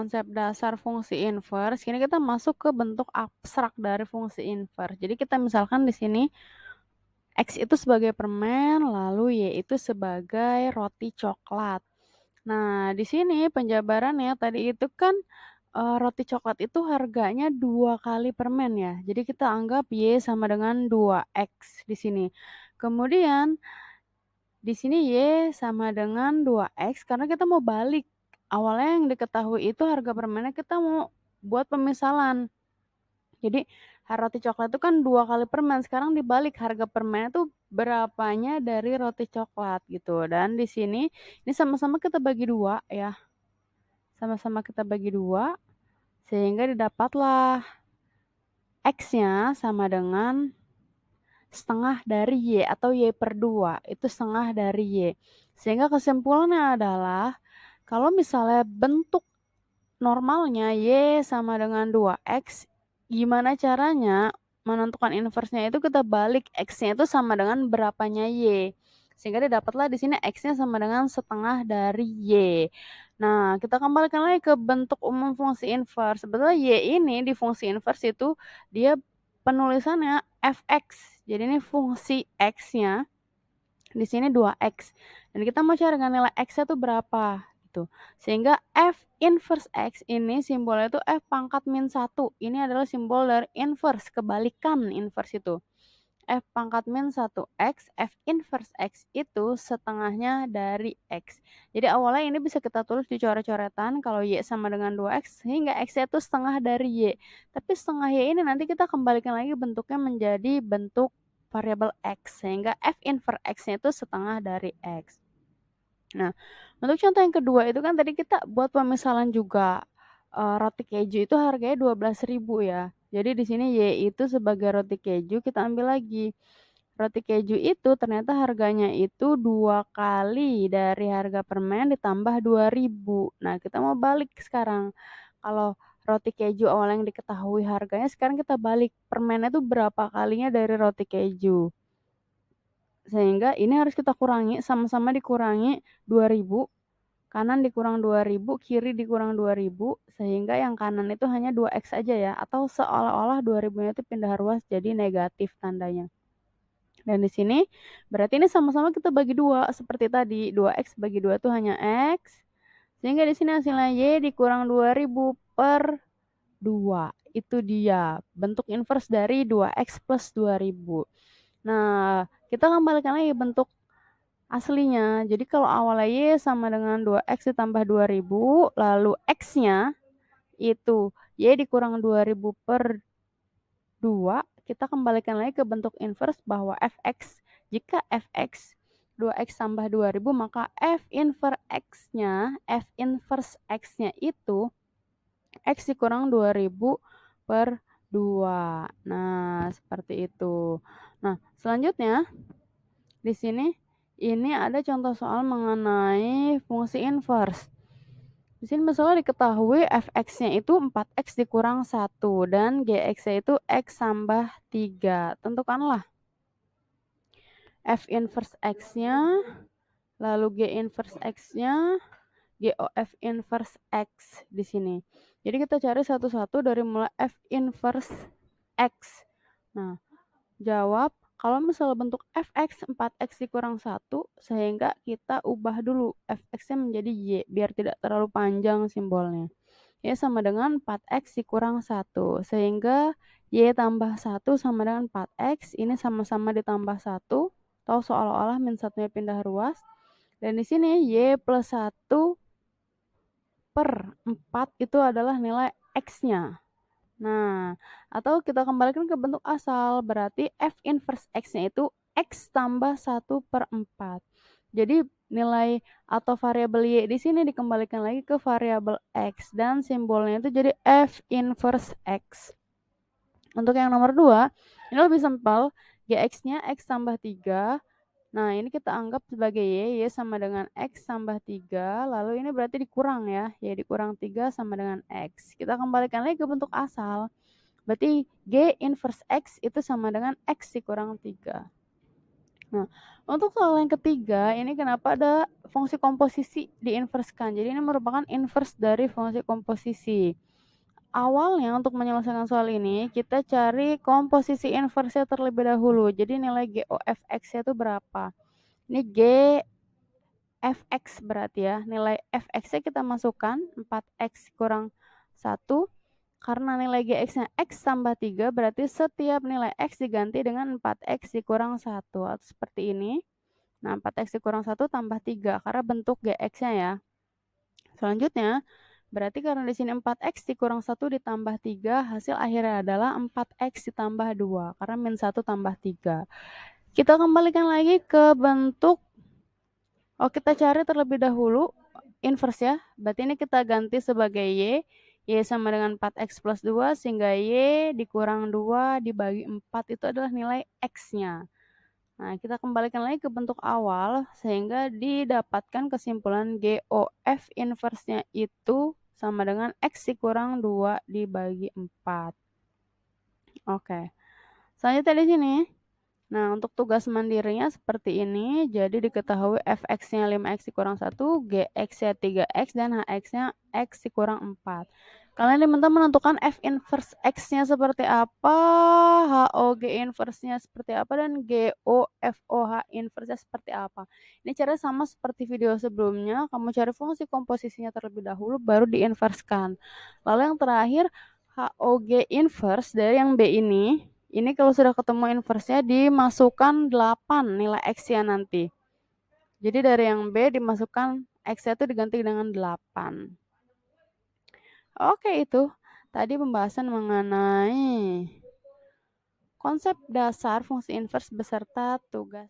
konsep dasar fungsi inverse, kini kita masuk ke bentuk abstrak dari fungsi inverse. Jadi kita misalkan di sini X itu sebagai permen, lalu Y itu sebagai roti coklat. Nah, di sini penjabarannya tadi itu kan, roti coklat itu harganya 2 kali permen ya. Jadi kita anggap Y sama dengan 2X di sini. Kemudian di sini Y sama dengan 2X karena kita mau balik. Awalnya yang diketahui itu harga permennya kita mau buat pemisalan. Jadi, roti coklat itu kan 2 kali permen, sekarang dibalik harga permennya tuh berapanya dari roti coklat gitu. Dan di sini, ini sama-sama kita bagi 2 ya, sama-sama kita bagi 2 sehingga didapatlah X-nya sama dengan setengah dari Y atau Y/2, itu setengah dari Y. Sehingga kesimpulannya adalah, kalau misalnya bentuk normalnya Y sama dengan 2X, gimana caranya menentukan inverse-nya itu kita balik X-nya itu sama dengan berapanya Y. Sehingga didapatlah di sini X-nya sama dengan setengah dari Y. Nah, kita kembalikan lagi ke bentuk umum fungsi inverse. Sebetulnya Y ini di fungsi inverse itu dia penulisannya fx. Jadi ini fungsi X-nya di sini 2X. Dan kita mau cari kan nilai X-nya tuh berapa gitu. Sehingga F inverse X ini simbolnya itu F pangkat min 1. Ini adalah simbol dari inverse, kebalikan inverse itu. F pangkat min 1X, F inverse X itu setengahnya dari X. Jadi awalnya ini bisa kita tulis di coret-coretan kalau Y sama dengan 2X, sehingga X-nya itu setengah dari Y. Tapi setengah Y ini nanti kita kembalikan lagi bentuknya menjadi bentuk variabel X, sehingga F inverse X-nya itu setengah dari X. Nah, untuk contoh yang kedua itu kan tadi kita buat pemisalan juga. Roti keju itu harganya 12.000 ya. Jadi di sini Y itu sebagai roti keju kita ambil lagi. Roti keju itu ternyata harganya itu 2 kali dari harga permen ditambah 2.000. Nah, kita mau balik sekarang. Kalau roti keju awal yang diketahui harganya, sekarang kita balik permennya itu berapa kalinya dari roti keju. Sehingga ini harus kita kurangi, sama-sama dikurangi 2.000. Kanan dikurang 2.000, kiri dikurang 2.000, sehingga yang kanan itu hanya 2X aja ya, atau seolah-olah 2.000-nya itu pindah ruas jadi negatif tandanya. Dan di sini berarti ini sama-sama kita bagi 2 seperti tadi, 2X bagi 2 itu hanya X, sehingga di sini hasilnya Y dikurang 2.000 per 2. Itu dia bentuk inverse dari 2X plus 2.000. Nah, kita kembalikan lagi bentuk aslinya. Jadi kalau awalnya Y sama dengan 2X ditambah 2.000, lalu X-nya itu Y dikurang 2.000 per 2, kita kembalikan lagi ke bentuk inverse bahwa fx. Jika fx 2x tambah 2.000, maka F inverse X-nya itu X dikurang 2.000 per 2. Nah, seperti itu. Nah, selanjutnya di sini ini ada contoh soal mengenai fungsi inverse. Di sini misalnya diketahui fx-nya itu 4x dikurang 1 dan gx-nya itu x tambah 3. Tentukanlah f inverse x-nya, lalu g inverse x-nya, GOF inverse X di sini. Jadi kita cari satu-satu dari mulai F inverse X. Nah, jawab kalau misalnya bentuk fx 4x dikurang 1, sehingga kita ubah dulu fx-nya menjadi y biar tidak terlalu panjang simbolnya. Y sama dengan 4x dikurang 1, sehingga y tambah 1 sama dengan 4x, ini sama-sama ditambah 1, atau seolah-olah min 1-nya pindah ruas. Dan di sini y plus 1 per 4 itu adalah nilai X-nya. Nah, atau kita kembalikan ke bentuk asal, berarti F inverse X-nya itu X tambah 1 per 4. Jadi nilai atau variabel Y di sini dikembalikan lagi ke variabel X, dan simbolnya itu jadi F inverse X. Untuk yang nomor 2, ini lebih simpel, Gx-nya X tambah 3. Nah, ini kita anggap sebagai Y sama dengan X tambah 3, lalu ini berarti dikurang ya, Y dikurang 3 sama dengan X. Kita kembalikan lagi ke bentuk asal, berarti G inverse X itu sama dengan X dikurang 3. Nah, untuk soal yang ketiga, ini kenapa ada fungsi komposisi diinverskan. Jadi ini merupakan inverse dari fungsi komposisi. Awalnya untuk menyelesaikan soal ini, kita cari komposisi inversnya terlebih dahulu. Jadi nilai GOFX-nya itu berapa? Ini GFX berarti ya. Nilai fx-nya kita masukkan 4x kurang 1. Karena nilai gx-nya x tambah 3, berarti setiap nilai x diganti dengan 4x dikurang 1. Atau seperti ini. Nah, 4x dikurang 1 tambah 3, karena bentuk gx-nya ya. Selanjutnya, berarti karena di sini 4x dikurang 1 ditambah 3, hasil akhirnya adalah 4x ditambah 2, karena min 1 tambah 3. Kita kembalikan lagi ke bentuk, kita cari terlebih dahulu inverse ya. Berarti ini kita ganti sebagai y sama dengan 4x plus 2, sehingga y dikurang 2 dibagi 4 itu adalah nilai x-nya. Nah, kita kembalikan lagi ke bentuk awal, sehingga didapatkan kesimpulan GOF inverse-nya itu sama dengan x dikurang 2 dibagi 4. Oke. Selanjutnya di sini. Nah, untuk tugas mandirinya seperti ini. Jadi diketahui fx-nya 5x dikurang 1, gx-nya 3x, dan hx-nya x dikurang 4. Kalian diminta menentukan f inverse x-nya seperti apa, HOG inverse-nya seperti apa, dan GOFOH inverse-nya seperti apa. Ini caranya sama seperti video sebelumnya. Kamu cari fungsi komposisinya terlebih dahulu, baru diinverskan. Lalu yang terakhir, HOG inverse dari yang B ini kalau sudah ketemu inverse-nya dimasukkan 8 nilai x-nya nanti. Jadi dari yang B dimasukkan x-nya itu diganti dengan 8. Oke, itu tadi pembahasan mengenai konsep dasar fungsi inverse beserta tugas.